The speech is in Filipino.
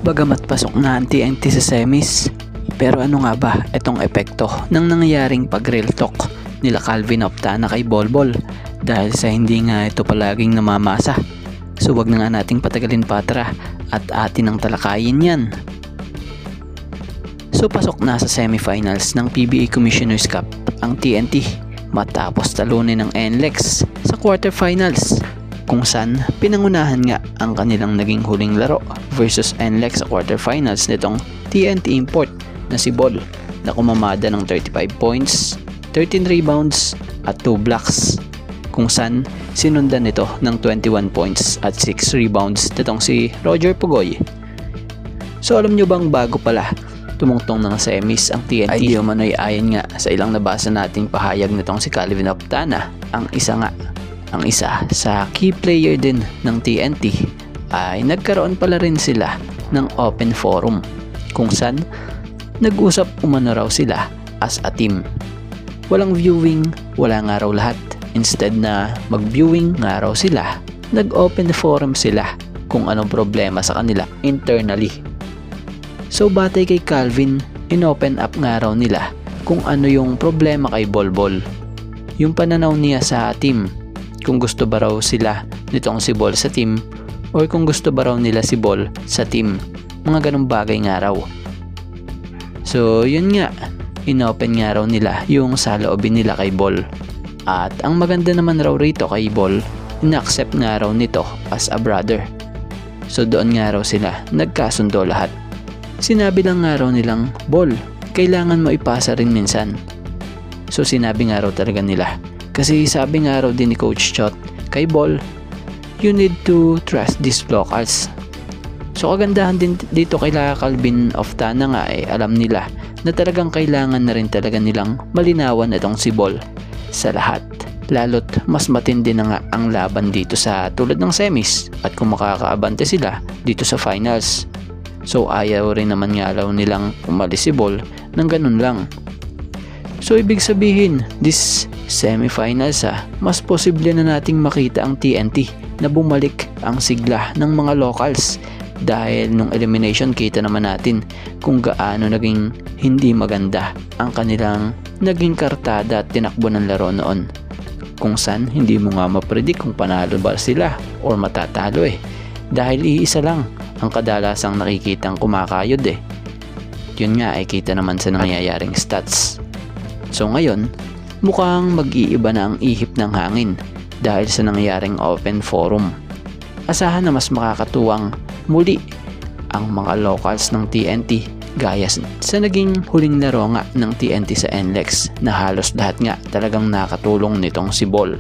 Bagamat pasok na ang TNT sa semis, pero ano nga ba itong epekto ng nangyayaring pag-real talk nila Calvin Oftana kay Bolbol dahil sa hindi nga ito palaging namamasa? So wag na nga nating patagalin pa at atin ang talakayin yan. So pasok na sa semifinals ng PBA Commissioner's Cup ang TNT matapos talunin ng NLEX sa quarterfinals, kung saan pinangunahan nga ang kanilang naging huling laro versus NLEX sa quarterfinals nitong TNT import na si Bol na kumamada ng 35 points, 13 rebounds at 2 blocks, kung saan sinundan nito ng 21 points at 6 rebounds nitong si Roger Pugoy. So alam nyo bang bago pala tumungtong ng semis ang TNT, ay di umano'y ayon nga sa ilang nabasa nating pahayag nitong si Calvin Oftana, ang isa sa key player din ng TNT ay nagkaroon pala rin sila ng open forum kung saan nag-usap umano raw sila as a team. Walang viewing, wala nga raw lahat. Instead na mag-viewing nga raw sila, nag-open forum sila kung anong problema sa kanila internally. So batay kay Calvin, in-open up nga raw nila kung ano yung problema kay Bolbol, yung pananaw niya sa team, kung gusto ba raw sila nitong si Bol sa team or kung gusto ba raw nila si Bol sa team, mga ganong bagay nga raw. So yun nga, in-open nga raw nila yung saloobin nila kay Bol, at ang maganda naman raw rito kay Bol, in-accept nga raw nito as a brother. So doon nga raw sila nagkasundo lahat. Sinabi lang nga raw nilang, Bol, kailangan mo ipasa rin minsan. So sinabi nga raw talaga nila, kasi sabi nga raw din ni Coach Chot kay Bol, you need to trust these locals. So kagandahan din dito kay Calvin Oftana nga alam nila na talagang kailangan na rin talaga nilang malinawan itong si Bol sa lahat. Lalo't mas matindi na nga ang laban dito sa tulad ng semis at kung makakaabante sila dito sa finals. So ayaw rin naman nga raw nilang umalis si Bol ng ganun lang. So ibig sabihin, this semifinals mas posible na nating makita ang TNT na bumalik ang sigla ng mga locals, dahil nung elimination kita naman natin kung gaano naging hindi maganda ang kanilang naging kartada at tinakbo ng laro noon, kung saan hindi mo nga mapredict kung panalo ba sila or matatalo dahil iisa lang ang kadalasang nakikitang kumakayod Yun nga ay kita naman sa nangyayaring stats. So ngayon, mukhang mag-iiba na ang ihip ng hangin dahil sa nangyayaring open forum. Asahan na mas makakatuwang muli ang mga locals ng TNT gaya sa naging huling laro nga ng TNT sa NLEX na halos lahat nga talagang nakatulong nitong si Bol.